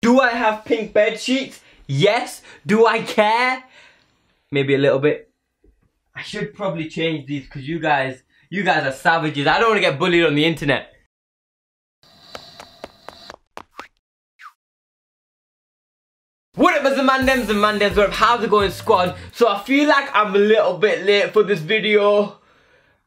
Do I have pink bed sheets? Yes. Do I care? Maybe a little bit. I should probably change these because you guys are savages. I don't want to get bullied on the internet. What up, ZamanDems and ZamanDems? What up? How's it going, squad? So I feel like I'm a little bit late for this video,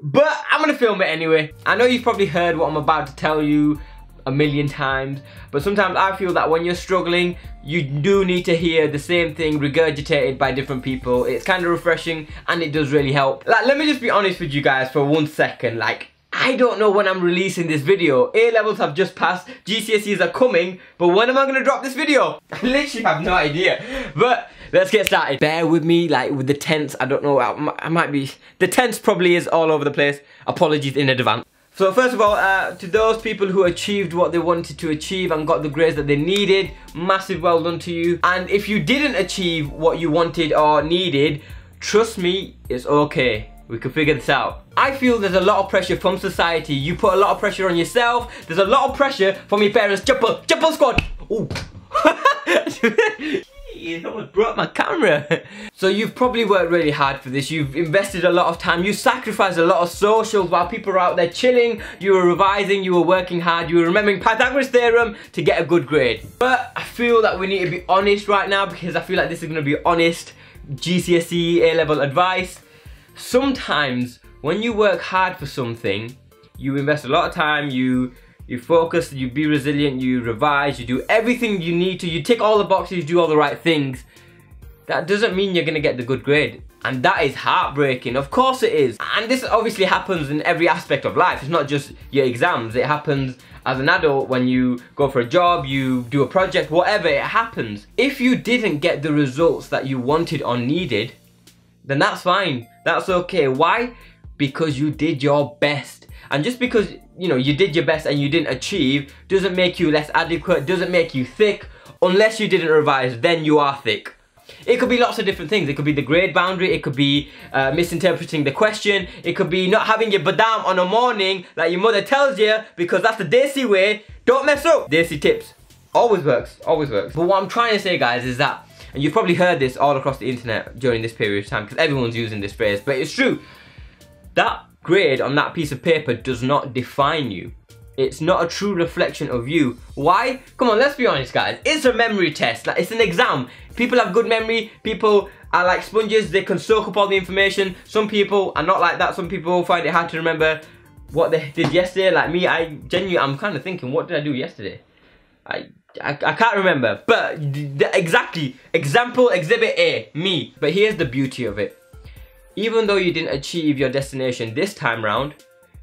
but I'm gonna film it anyway. I know you've probably heard what I'm about to tell you a million times, but sometimes I feel that when you're struggling, you do need to hear the same thing regurgitated by different people. It's kind of refreshing and it does really help. Like, let me just be honest with you guys for 1 second. Like, I don't know when I'm releasing this video. A-levels have just passed, GCSEs are coming, but when am I gonna drop this video? I literally have no idea. But let's get started. Bear with me, like with the tense, I don't know, I might be, the tense probably is all over the place. Apologies in advance. So first of all, to those people who achieved what they wanted to achieve and got the grades that they needed, massive well done to you. And if you didn't achieve what you wanted or needed, trust me, it's okay. We can figure this out. I feel there's a lot of pressure from society. You put a lot of pressure on yourself. There's a lot of pressure from your parents. Jumper squad. Ooh. It almost broke my camera. So you've probably worked really hard for this. You've invested a lot of time. You sacrificed a lot of socials while people are out there chilling. You were revising, you were working hard, you were remembering Pythagoras theorem to get a good grade. But I feel that we need to be honest right now, because I feel like this is gonna be honest GCSE A-level advice. Sometimes when you work hard for something, you invest a lot of time, you focus, you be resilient, you revise, you do everything you need to, you tick all the boxes, you do all the right things. That doesn't mean you're gonna get the good grade. And that is heartbreaking, of course it is. And this obviously happens in every aspect of life. It's not just your exams, it happens as an adult when you go for a job, you do a project, whatever, it happens. If you didn't get the results that you wanted or needed, then that's fine, that's okay. Why? Because you did your best. And just because, you know, you did your best and you didn't achieve, doesn't make you less adequate, doesn't make you thick. Unless you didn't revise, then you are thick. It could be lots of different things. It could be the grade boundary, it could be misinterpreting the question, it could be not having your badam on a morning like your mother tells you, because that's the Desi way. Don't mess up. Desi tips. Always works, always works. But what I'm trying to say, guys, is that, and you've probably heard this all across the internet during this period of time, because everyone's using this phrase, but it's true. That grade on that piece of paper does not define you. It's not a true reflection of you. Why? Come on, let's be honest, guys. It's a memory test, like it's an exam. People have good memory, people are like sponges, they can soak up all the information. Some people are not like that, some people find it hard to remember what they did yesterday. Like me, I'm kind of thinking, what did I do yesterday? I can't remember, but exactly, example, exhibit A, me. But here's the beauty of it. Even though you didn't achieve your destination this time round,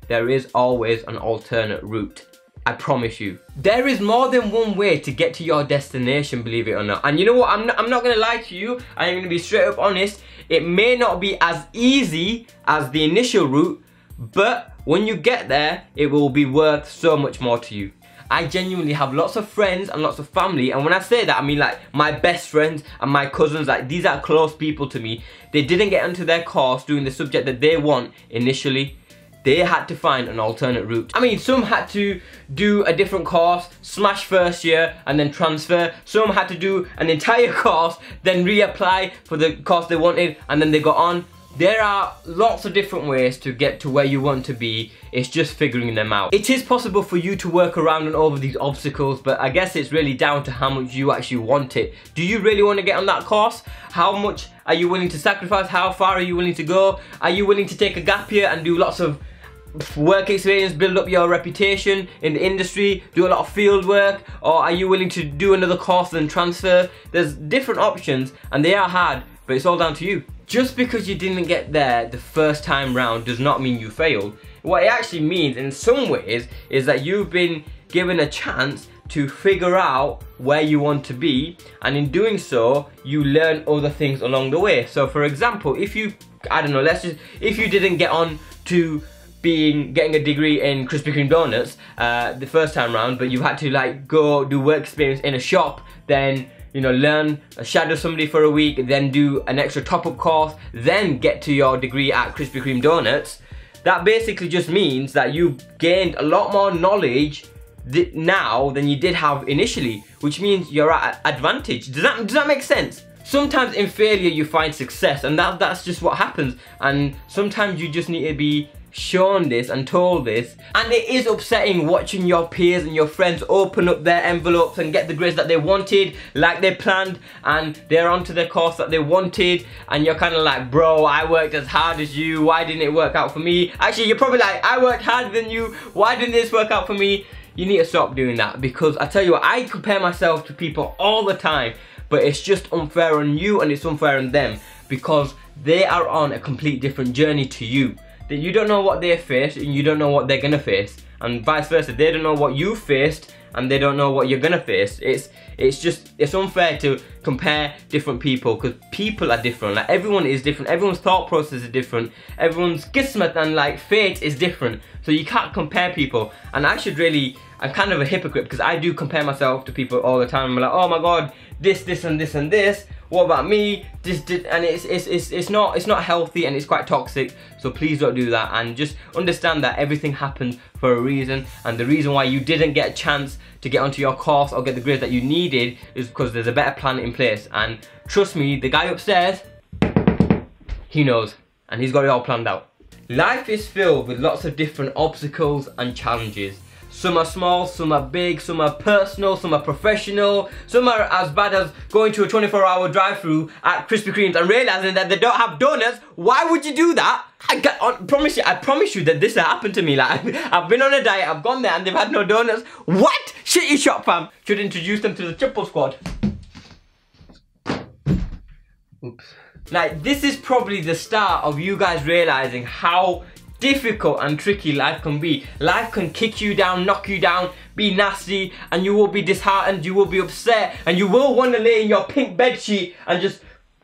there is always an alternate route. I promise you. There is more than one way to get to your destination, believe it or not. And you know what, I'm not gonna lie to you, I'm gonna be straight up honest. It may not be as easy as the initial route, but when you get there, it will be worth so much more to you. I genuinely have lots of friends and lots of family, and when I say that, I mean like my best friends and my cousins, like these are close people to me. They didn't get into their course doing the subject that they want initially. They had to find an alternate route. I mean, some had to do a different course, smash first year and then transfer. Some had to do an entire course, then reapply for the course they wanted, and then they got on. There are lots of different ways to get to where you want to be. It's just figuring them out. It is possible for you to work around and over these obstacles, but I guess it's really down to how much you actually want it. Do you really want to get on that course? How much are you willing to sacrifice? How far are you willing to go? Are you willing to take a gap year and do lots of work experience, build up your reputation in the industry, do a lot of field work? Or are you willing to do another course and transfer? There's different options and they are hard, but it's all down to you. Just because you didn't get there the first time round does not mean you failed. What it actually means in some ways is that you've been given a chance to figure out where you want to be, and in doing so you learn other things along the way. So for example, if you, I don't know, if you didn't get on to getting a degree in Krispy Kreme donuts the first time round, but you had to like go do work experience in a shop, then you know, learn, shadow somebody for a week, then do an extra top-up course, then get to your degree at Krispy Kreme donuts. That basically just means that you've gained a lot more knowledge now than you did have initially, which means you're at an advantage. Does that make sense? Sometimes in failure you find success, and that's just what happens. And sometimes you just need to be shown this and told this. And it is upsetting watching your peers and your friends open up their envelopes and get the grades that they wanted, like they planned, and they're onto their course that they wanted, and you're kind of like, bro, I worked as hard as you, why didn't it work out for me? Actually, you're probably like, I worked harder than you, why didn't this work out for me? You need to stop doing that, because I tell you what, I compare myself to people all the time, but it's just unfair on you and it's unfair on them, because they are on a complete different journey to you. That you don't know what they faced and you don't know what they're gonna face, and vice versa. They don't know what you faced and they don't know what you're gonna face. It's unfair to compare different people, because people are different. Like, everyone is different, everyone's thought process is different, everyone's kismet and like fate is different, so you can't compare people. And I'm kind of a hypocrite, because I do compare myself to people all the time. I'm like, oh my god, this and this and this, what about me, and it's not healthy, and it's quite toxic. So please don't do that, and just understand that everything happens for a reason, and the reason why you didn't get a chance to get onto your course or get the grades that you needed is because there's a better plan in place. And trust me, the guy upstairs, he knows, and he's got it all planned out. Life is filled with lots of different obstacles and challenges. Some are small, some are big, some are personal, some are professional, some are as bad as going to a 24-hour drive-through at Krispy Kreme's and realizing that they don't have donuts. Why would you do that? I promise you that this has happened to me. Like, I've been on a diet, I've gone there and they've had no donuts. What? Shitty shop, fam. Should introduce them to the triple squad. Oops. Like, this is probably the start of you guys realizing how difficult and tricky life can be. Life can kick you down, knock you down, be nasty, and you will be disheartened, you will be upset, and you will want to lay in your pink bed sheet and just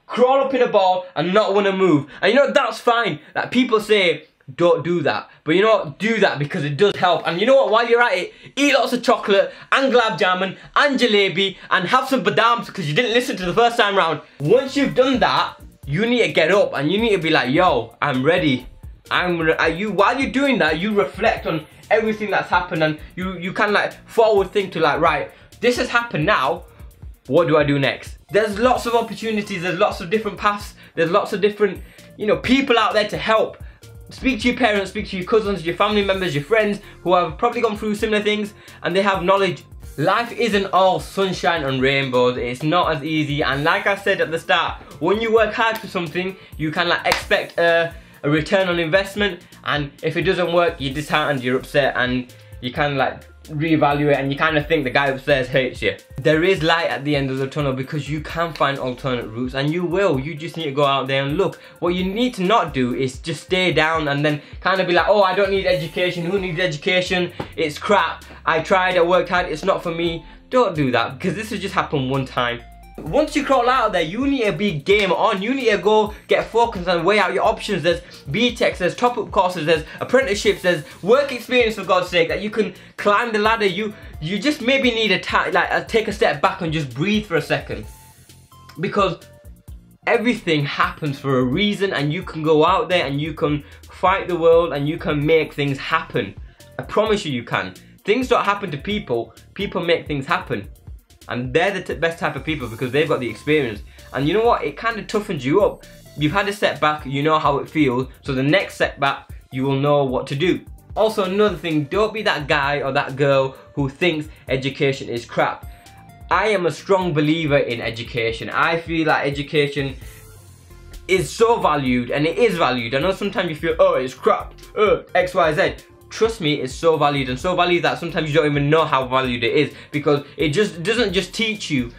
crawl up in a ball and not want to move. And you know, that's fine. Like, people say, don't do that. But you know what? Do that, because it does help. And you know what? While you're at it, eat lots of chocolate and gulab jamun and jalebi and have some badams, because you didn't listen to the first time round. Once you've done that, you need to get up and you need to be like, yo, I'm ready. While you're doing that, you reflect on everything that's happened, and you kind of like forward think to like, right, this has happened now, what do I do next? There's lots of opportunities, there's lots of different paths, there's lots of different, you know, people out there to help. Speak to your parents, speak to your cousins, your family members, your friends who have probably gone through similar things and they have knowledge. Life isn't all sunshine and rainbows, it's not as easy, and like I said at the start, when you work hard for something, you can like expect a return on investment, and if it doesn't work, you're disheartened, you're upset, and you kind of like reevaluate, and you kind of think the guy upstairs hates you. There is light at the end of the tunnel, because you can find alternate routes, and you will. You just need to go out there and look. What you need to not do is just stay down and then kind of be like, oh, I don't need education, who needs education, it's crap, I tried, I worked hard, it's not for me. Don't do that, because this has just happened one time. Once you crawl out of there, you need to be game on. You need to go get focused and weigh out your options. There's BTECs, there's top-up courses, there's apprenticeships, there's work experience, for God's sake, that you can climb the ladder. You just maybe need to take a step back and just breathe for a second, because everything happens for a reason, and you can go out there and you can fight the world and you can make things happen. I promise you, you can. Things don't happen to people, people make things happen. And they're the best type of people, because they've got the experience. And you know what? It kind of toughens you up. You've had a setback, you know how it feels, so the next setback, you will know what to do. Also, another thing, don't be that guy or that girl who thinks education is crap. I am a strong believer in education. I feel like education is so valued, and it is valued. I know sometimes you feel, oh, it's crap, X, Y, Z. Trust me, it's so valued, and so valued that sometimes you don't even know how valued it is, because it just doesn't just teach you,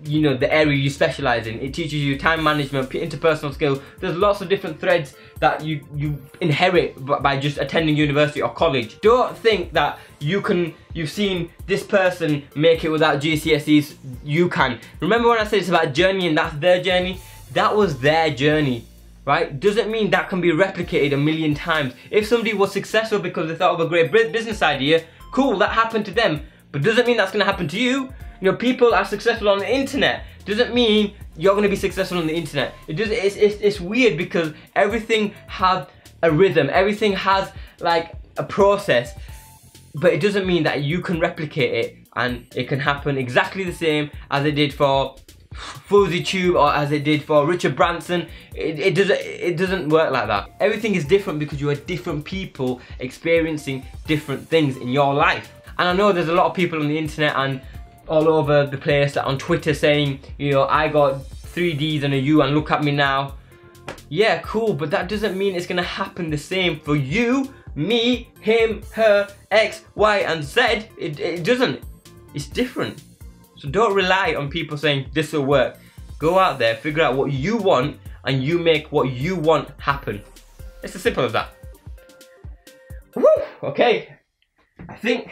you know, the area you specialize in. It teaches you time management, interpersonal skills. There's lots of different threads that you inherit by just attending university or college. Don't think that you've seen this person make it without GCSEs, you can. Remember when I said it's about journey and that's their journey? That was their journey. Right? Doesn't mean that can be replicated a million times. If somebody was successful because they thought of a great business idea, cool, that happened to them. But doesn't mean that's going to happen to you. You know, people are successful on the internet. Doesn't mean you're going to be successful on the internet. It's weird, because everything has a rhythm. Everything has like a process. but it doesn't mean that you can replicate it and it can happen exactly the same as it did for Fuzzy Tube or as it did for Richard Branson. It doesn't work like that. Everything is different because you are different people experiencing different things in your life. And I know there's a lot of people on the internet and all over the place on Twitter saying, you know, I got 3 Ds and a U and look at me now. Yeah, cool, but that doesn't mean it's gonna happen the same for you, me, him, her, X, Y, and Z. It doesn't. It's different. So don't rely on people saying this will work. Go out there, figure out what you want, and you make what you want happen. It's as simple as that. Woo! Okay. I think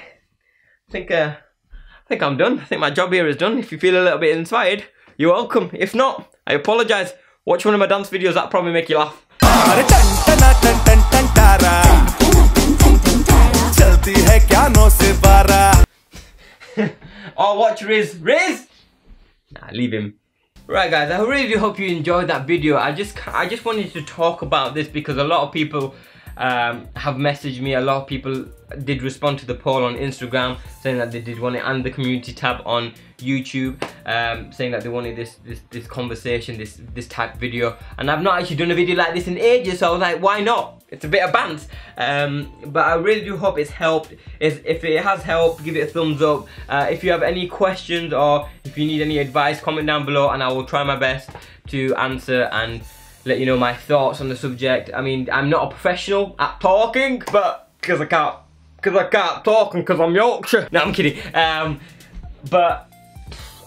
I'm done. I think my job here is done. If you feel a little bit inspired, you're welcome. If not, I apologise. Watch one of my dance videos, that'll probably make you laugh. Or watch Riz. Nah, leave him. Right guys, I really do hope you enjoyed that video. I just wanted to talk about this because a lot of people have messaged me. A lot of people did respond to the poll on Instagram saying that they did want it, and the community tab on YouTube saying that they wanted this conversation, this type of video. And I've not actually done a video like this in ages, so I was like, why not? It's a bit of bants. But I really do hope it's helped. If it has helped, give it a thumbs up. If you have any questions or if you need any advice, comment down below and I will try my best to answer and let you know my thoughts on the subject. I mean, I'm not a professional at talking, but because I can't talk and because I'm Yorkshire. No, I'm kidding. But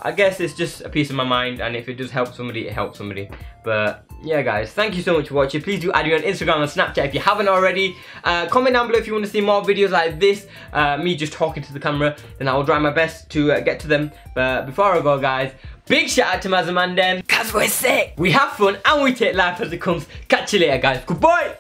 I guess it's just a piece of my mind, and if it does help somebody, it helps somebody. But yeah guys, thank you so much for watching. Please do add me on Instagram and Snapchat if you haven't already. Comment down below if you want to see more videos like this, me just talking to the camera, then I will try my best to get to them. But before I go guys, big shout out to my ZamanDems, cause we're sick, we have fun and we take life as it comes. Catch you later guys, goodbye.